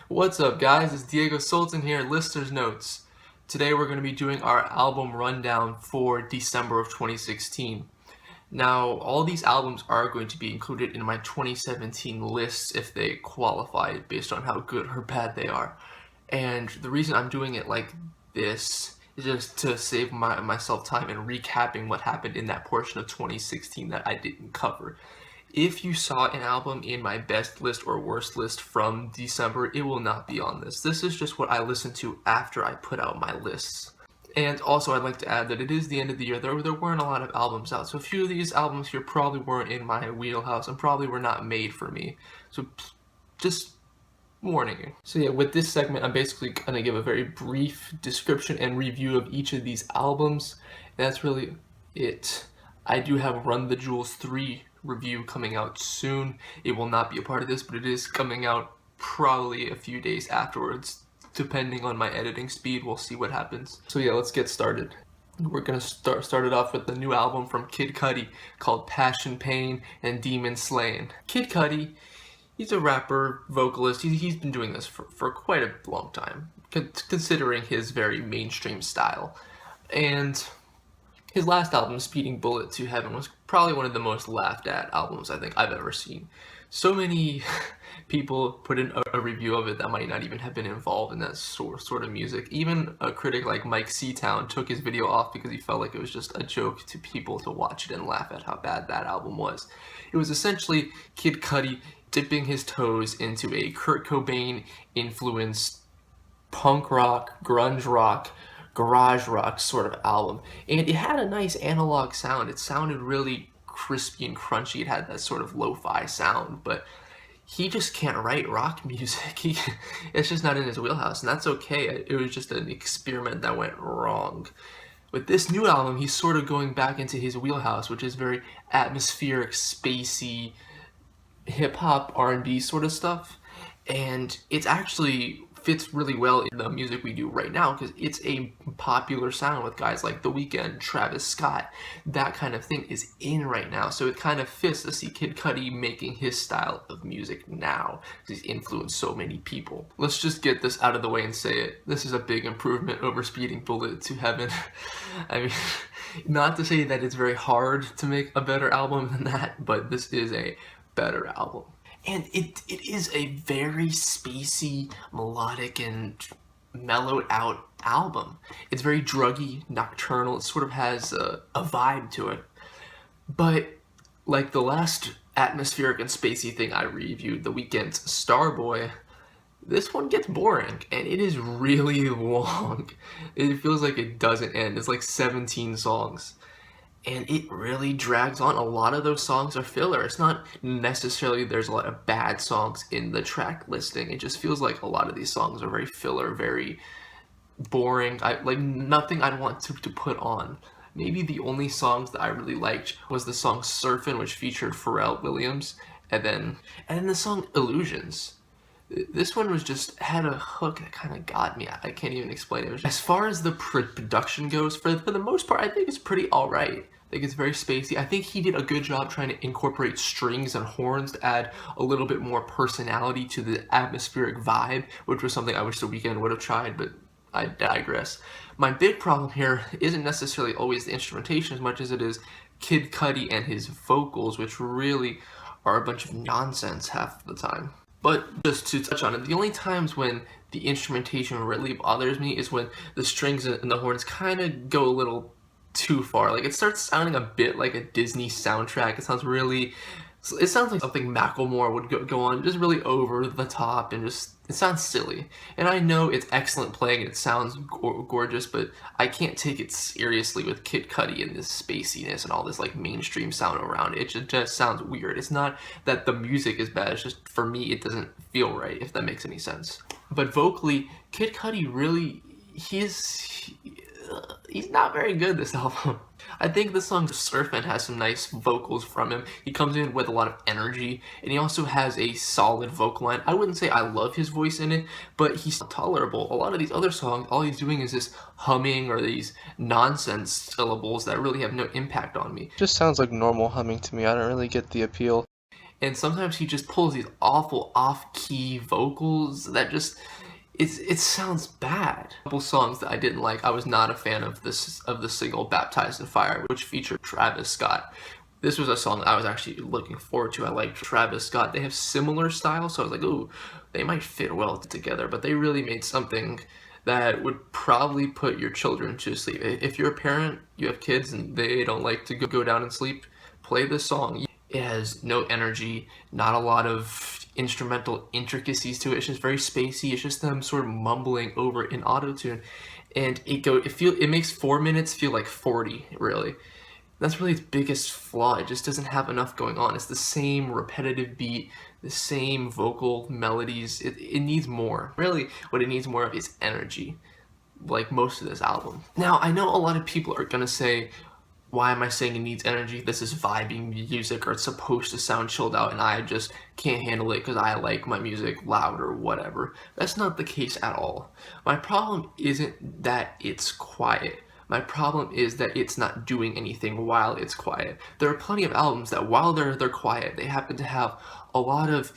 What's up, guys? It's Diego Sultan here, Listener's Notes. Today we're going to be doing our album rundown for December of 2016. Now, all these albums are going to be included in my 2017 list if they qualify based on how good or bad they are. And the reason I'm doing it like this is just to save myself time and recapping what happened in that portion of 2016 that I didn't cover. If you saw an album in my best list or worst list from December, it will not be on this. This is just what I listened to after I put out my lists. And also, I'd like to add that it is the end of the year. There weren't a lot of albums out, so a few of these albums here probably weren't in my wheelhouse and probably were not made for me. So just warning you. So yeah, with this segment, I'm basically going to give a very brief description and review of each of these albums. And that's really it. I do have Run the Jewels 3 review coming out soon. It will not be a part of this, but it is coming out probably a few days afterwards. Depending on my editing speed, we'll see what happens. So yeah, let's get started. We're gonna start it off with the new album from Kid Cudi called Passion, Pain, and Demon Slayin. Kid Cudi, he's a rapper, vocalist. He's been doing this for quite a long time, considering his very mainstream style. And his last album, Speeding Bullet to Heaven, was probably one of the most laughed at albums I think I've ever seen. So many people put in a review of it that might not even have been involved in that sort of music. Even a critic like Mike Seatown took his video off because he felt like it was just a joke to people to watch it and laugh at how bad that album was. It was essentially Kid Cudi dipping his toes into a Kurt Cobain influenced punk rock, grunge rock, garage rock sort of album, and it had a nice analog sound. It sounded really crispy and crunchy. It had that sort of lo-fi sound, but he just can't write rock music. It's just not in his wheelhouse, and that's okay. It was just an experiment that went wrong. With this new album, he's sort of going back into his wheelhouse, which is very atmospheric, spacey, hip-hop, R&B sort of stuff, and it's actually fits really well in the music we do right now because it's a popular sound with guys like The Weeknd, Travis Scott. That kind of thing is in right now, so it kind of fits to see Kid Cudi making his style of music now because he's influenced so many people. Let's just get this out of the way and say it. This is a big improvement over Speeding Bullet to Heaven. I mean, not to say that it's very hard to make a better album than that, but this is a better album. And it is a very spacey, melodic, and mellowed out album. It's very druggy, nocturnal. It sort of has a vibe to it. But like the last atmospheric and spacey thing I reviewed, The Weeknd's Starboy, this one gets boring, and it is really long. It feels like it doesn't end. It's like 17 songs. And it really drags on. A lot of those songs are filler. It's not necessarily there's a lot of bad songs in the track listing. It just feels like a lot of these songs are very filler, very boring. Like nothing I'd want to put on. Maybe the only songs that I really liked was the song Surfin', which featured Pharrell Williams, and then the song Illusions. This one was just had a hook that kind of got me. I can't even explain it. As far as the production goes, for the most part, I think it's pretty alright. I think it's very spacey. I think he did a good job trying to incorporate strings and horns to add a little bit more personality to the atmospheric vibe, which was something I wish The Weeknd would have tried, but I digress. My big problem here isn't necessarily always the instrumentation as much as it is Kid Cudi and his vocals, which really are a bunch of nonsense half the time. But just to touch on it, the only times when the instrumentation really bothers me is when the strings and the horns kind of go a little too far. Like it starts sounding a bit like a Disney soundtrack. It sounds like something Macklemore would go on, just really over the top, and just it sounds silly. And I know it's excellent playing, it sounds gorgeous, but I can't take it seriously with Kid Cudi and this spaciness and all this like mainstream sound around it. It just sounds weird. It's not that the music is bad, it's just for me it doesn't feel right, if that makes any sense. But vocally, Kid Cudi really, he's not very good this album. I think the song Surfin' has some nice vocals from him. He comes in with a lot of energy, and he also has a solid vocal line. I wouldn't say I love his voice in it, but he's tolerable. A lot of these other songs, all he's doing is this humming or these nonsense syllables that really have no impact on me. Just sounds like normal humming to me. I don't really get the appeal. and sometimes he just pulls these awful off-key vocals that just it sounds bad. A couple songs that I didn't like. I was not a fan of the single "Baptized in Fire," which featured Travis Scott. This was a song that I was actually looking forward to. I like Travis Scott. They have similar styles, so I was like, ooh, they might fit well together. But they really made something that would probably put your children to sleep. If you're a parent, you have kids, and they don't like to go down and sleep, play this song. It has no energy, not a lot of instrumental intricacies to it. It's just very spacey. It's just them sort of mumbling over in autotune, and it makes 4 minutes feel like 40, really. That's really its biggest flaw. It just doesn't have enough going on. It's the same repetitive beat, the same vocal melodies. It needs more. Really, what it needs more of is energy, like most of this album. Now, I know a lot of people are gonna say, why am I saying it needs energy? This is vibing music, or it's supposed to sound chilled out, and I just can't handle it because I like my music loud or whatever. That's not the case at all. My problem isn't that it's quiet. My problem is that it's not doing anything while it's quiet. There are plenty of albums that while they're quiet, they happen to have a lot of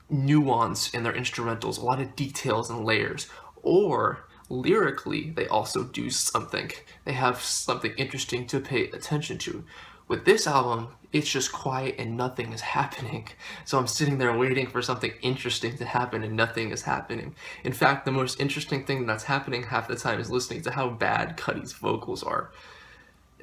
nuance in their instrumentals, a lot of details and layers, or lyrically, they also do something. They have something interesting to pay attention to. With this album, it's just quiet and nothing is happening. So I'm sitting there waiting for something interesting to happen and nothing is happening. In fact, the most interesting thing that's happening half the time is listening to how bad Cudi's vocals are.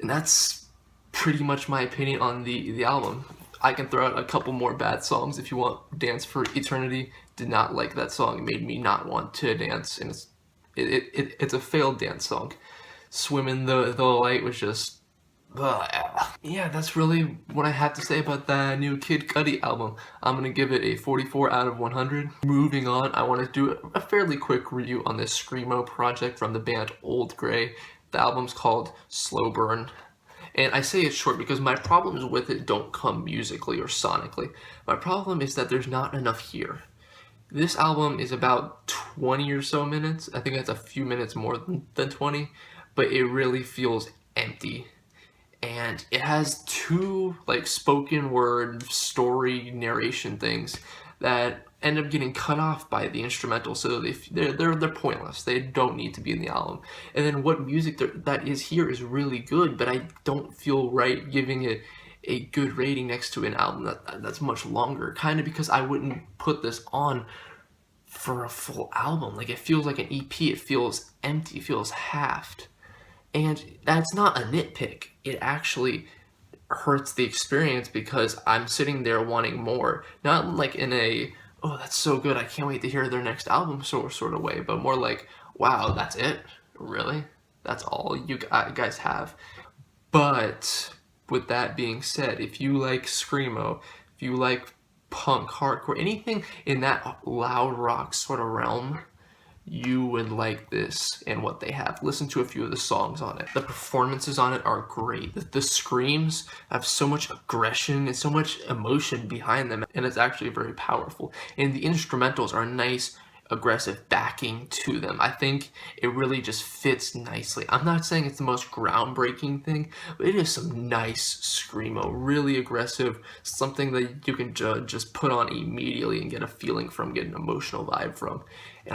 And that's pretty much my opinion on the album. I can throw out a couple more bad songs if you want. Dance for Eternity, did not like that song. It made me not want to dance, and it's a failed dance song. Swim in the Light was just... Yeah, that's really what I have to say about the new Kid Cudi album. I'm gonna give it a 44 out of 100. Moving on, I want to do a fairly quick review on this Screamo project from the band Old Grey. The album's called Slow Burn. And I say it's short because my problems with it don't come musically or sonically. My problem is that there's not enough here. This album is about 20 or so minutes. I think that's a few minutes more than 20, but it really feels empty. And it has two like spoken word story narration things that end up getting cut off by the instrumental, so they're pointless. They don't need to be in the album. And then what music that is here is really good, but I don't feel right giving it a good rating next to an album that's much longer, kind of because I wouldn't put this on for a full album. Like, it feels like an EP. It feels empty. It feels halved. And that's not a nitpick. It actually hurts the experience because I'm sitting there wanting more. Not like in a, oh, that's so good, I can't wait to hear their next album sort of way, but more like, wow, that's it? Really? That's all you guys have? But with that being said, if you like Screamo, if you like punk, hardcore, anything in that loud rock sort of realm, you would like this and what they have. Listen to a few of the songs on it. The performances on it are great. The screams have so much aggression and so much emotion behind them, and it's actually very powerful. And the instrumentals are nice, aggressive backing to them. I think it really just fits nicely. I'm not saying it's the most groundbreaking thing, but it is some nice screamo, really aggressive, something that you can just put on immediately and get a feeling from, get an emotional vibe from. And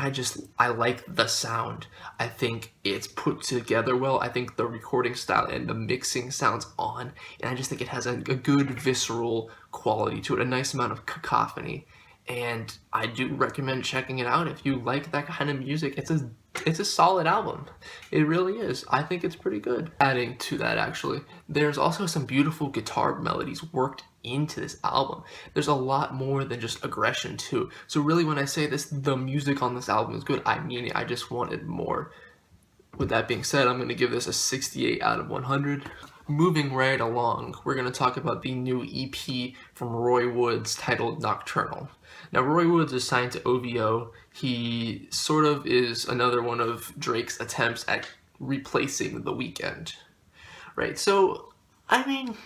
I like the sound. I think it's put together well. I think the recording style and the mixing sounds on, and I just think it has a good visceral quality to it, a nice amount of cacophony. And I do recommend checking it out if you like that kind of music. It's a solid album. It really is. I think it's pretty good. Adding to that, actually, there's also some beautiful guitar melodies worked into this album. There's a lot more than just aggression too. So really, when I say this, the music on this album is good, I mean it. I just wanted more. With that being said, I'm going to give this a 68 out of 100. Moving right along, we're going to talk about the new EP from Roy Woods titled Nocturnal. Now, Roy Woods is signed to OVO. He sort of is another one of Drake's attempts at replacing The Weeknd, right? So, I mean,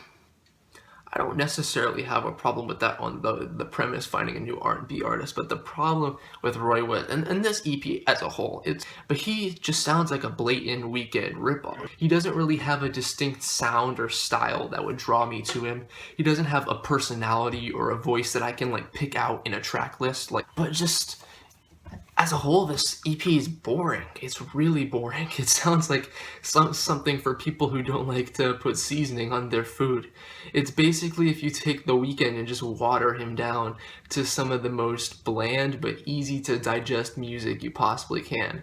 I don't necessarily have a problem with that on the premise, finding a new R&B artist, but the problem with Roy Woods, and this EP as a whole, but he just sounds like a blatant Weeknd ripoff. He doesn't really have a distinct sound or style that would draw me to him. He doesn't have a personality or a voice that I can like pick out in a track list, but just as a whole, this EP is boring. It's really boring. It sounds like something for people who don't like to put seasoning on their food. It's basically if you take The Weeknd and just water him down to some of the most bland but easy to digest music you possibly can.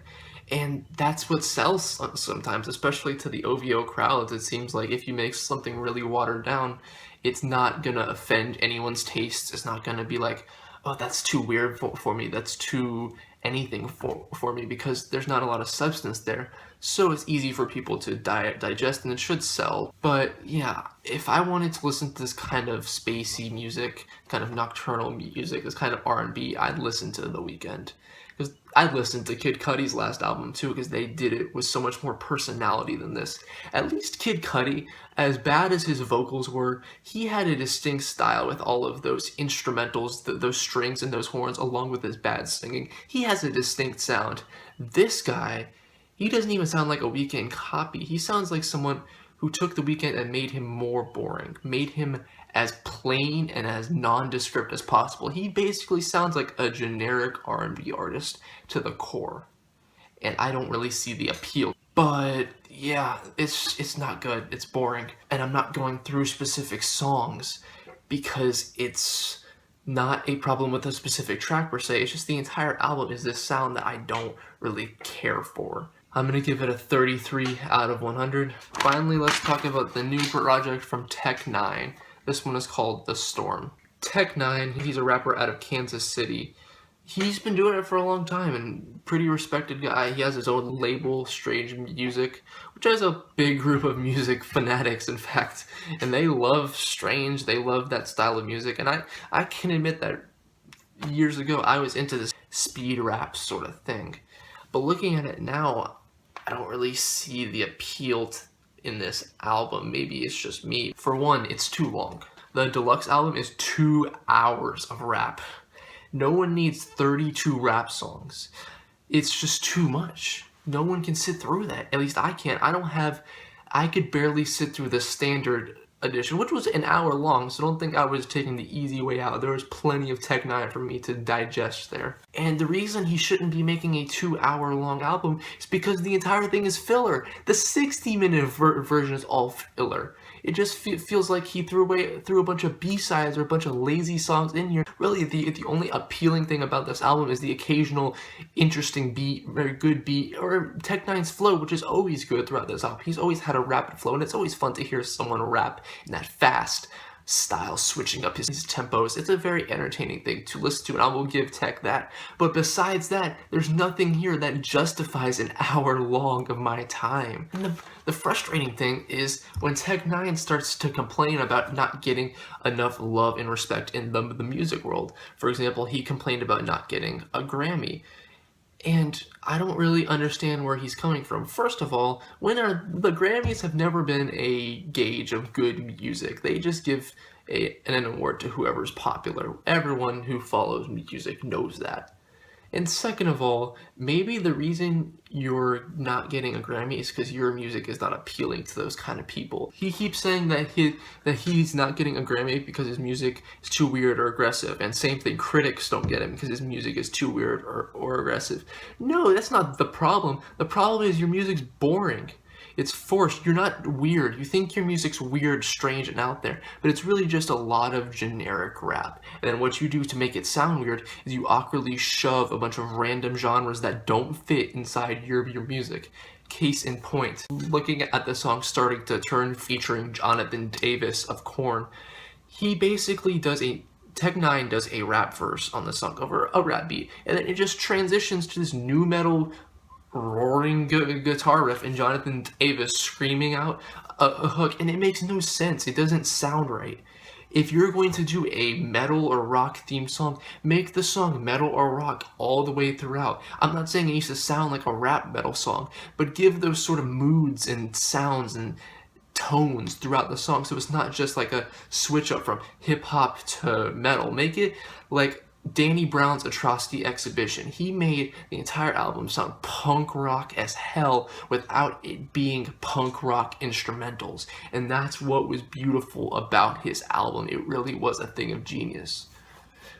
And that's what sells sometimes, especially to the OVO crowds. It seems like if you make something really watered down, it's not gonna offend anyone's tastes. It's not gonna be like, oh, that's too weird for me. That's too anything for me, because there's not a lot of substance there. So it's easy for people to digest, and it should sell. But yeah, if I wanted to listen to this kind of spacey music, kind of nocturnal music, this kind of R&B, I'd listen to The Weeknd. Because I'd listen to Kid Cudi's last album too, because they did it with so much more personality than this. At least Kid Cudi, as bad as his vocals were, he had a distinct style with all of those instrumentals, those strings and those horns, along with his bad singing. He has a distinct sound. This guy, he doesn't even sound like a Weeknd copy. He sounds like someone who took The Weeknd and made him more boring, made him as plain and as nondescript as possible. He basically sounds like a generic R&B artist to the core, and I don't really see the appeal. But yeah, it's not good. It's boring, and I'm not going through specific songs because it's not a problem with a specific track per se. It's just the entire album is this sound that I don't really care for. I'm gonna give it a 33 out of 100. Finally, let's talk about the new project from N9ne. This one is called The Storm. N9ne, he's a rapper out of Kansas City. He's been doing it for a long time and pretty respected guy. He has his own label, Strange Music, which has a big group of music fanatics, in fact. And they love Strange, they love that style of music. And I can admit that years ago I was into this speed rap sort of thing. But looking at it now, I don't really see the appeal in this album. Maybe it's just me. For one, it's too long. The deluxe album is 2 hours of rap. No one needs 32 rap songs. It's just too much. No one can sit through that. At least I can't. I could barely sit through the standard edition, which was an hour long, so don't think I was taking the easy way out. There was plenty of N9ne for me to digest there. And the reason he shouldn't be making a 2 hour long album is because the entire thing is filler. The 60-minute version is all filler. It just feels like he threw a bunch of B-sides or a bunch of lazy songs in here. Really, the only appealing thing about this album is the occasional interesting beat, very good beat, or N9ne's flow, which is always good throughout this album. He's always had a rapid flow, and it's always fun to hear someone rap in that fast style, switching up his tempos. It's a very entertaining thing to listen to, and I will give Tech that. But besides that, there's nothing here that justifies an hour long of my time. And the frustrating thing is when N9ne starts to complain about not getting enough love and respect in the music world. For example, he complained about not getting a Grammy. And I don't really understand where he's coming from. First of all, the Grammys have never been a gauge of good music. They just give an award to whoever's popular. Everyone who follows music knows that. And second of all, maybe the reason you're not getting a Grammy is because your music is not appealing to those kind of people. He keeps saying that he's not getting a Grammy because his music is too weird or aggressive, and same thing, critics don't get him because his music is too weird or aggressive. No, that's not the problem. The problem is your music's boring. It's forced. You're not weird. You think your music's weird, strange, and out there, but it's really just a lot of generic rap. And then what you do to make it sound weird is you awkwardly shove a bunch of random genres that don't fit inside your music. Case in point, looking at the song Starting to Turn featuring Jonathan Davis of Korn, he basically N9ne does a rap verse on the song over a rap beat, and then it just transitions to this new metal roaring guitar riff and Jonathan Davis screaming out a hook, and it makes no sense. It doesn't sound right. If you're going to do a metal or rock theme song, make the song metal or rock all the way throughout. I'm not saying it needs to sound like a rap metal song, but give those sort of moods and sounds and tones throughout the song, so it's not just like a switch up from hip-hop to metal. Make it like Danny Brown's Atrocity Exhibition. He made the entire album sound punk rock as hell without it being punk rock instrumentals, and that's what was beautiful about his album. It really was a thing of genius.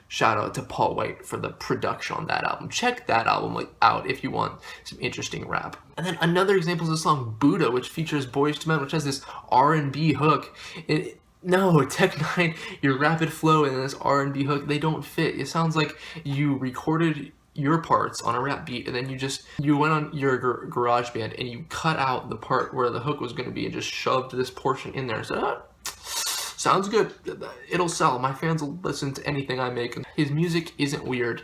Shout out to Paul White for the production on that album. Check that album out if you want some interesting rap. And then another example is the song Buddha, which features Boyz II Men, which has this R&B hook. No, Tech N9ne, your rapid flow and this R&B hook, they don't fit. It sounds like you recorded your parts on a rap beat, and then you went on your GarageBand and you cut out the part where the hook was going to be and just shoved this portion in there and said, sounds good, it'll sell, my fans will listen to anything I make. His music isn't weird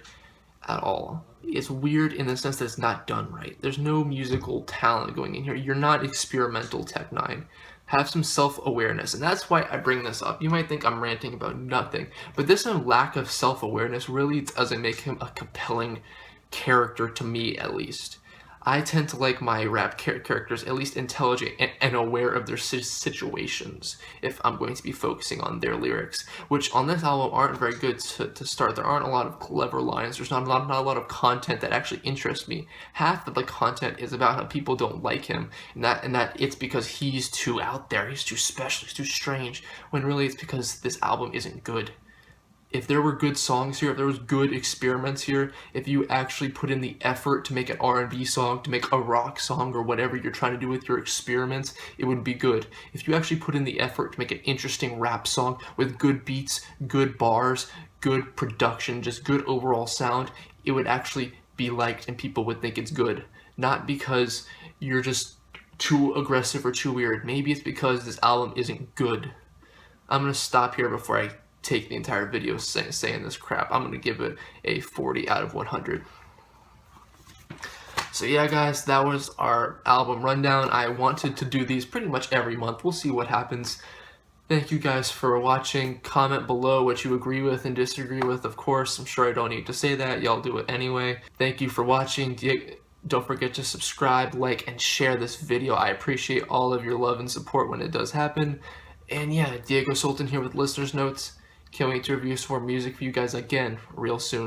at all. It's weird in the sense that it's not done right. There's no musical talent going in here. You're not experimental Tech N9ne. Have some self-awareness, and that's why I bring this up. You might think I'm ranting about nothing, but this lack of self-awareness really doesn't make him a compelling character, to me at least. I tend to like my rap characters at least intelligent and aware of their situations if I'm going to be focusing on their lyrics, which on this album aren't very good to start. There aren't a lot of clever lines. There's not a lot of content that actually interests me. Half of the content is about how people don't like him, and that it's because he's too out there, he's too special, he's too strange, when really it's because this album isn't good. If there were good songs here, if there was good experiments here, if you actually put in the effort to make an R&B song, to make a rock song, or whatever you're trying to do with your experiments, it would be good. If you actually put in the effort to make an interesting rap song with good beats, good bars, good production, just good overall sound, it would actually be liked and people would think it's good. Not because you're just too aggressive or too weird. Maybe it's because this album isn't good. I'm going to stop here before I take the entire video saying this crap. I'm gonna give it a 40 out of 100. So yeah guys, that was our album rundown. I wanted to do these pretty much every month. We'll see what happens. Thank you guys for watching. Comment below what you agree with and disagree with. Of course, I'm sure I don't need to say that. Y'all do it anyway. Thank you for watching. Don't forget to subscribe, like, and share this video. I appreciate all of your love and support when it does happen. And yeah, Diego Sultan here with Listener's Notes. Can't wait to review some more music for you guys again real soon.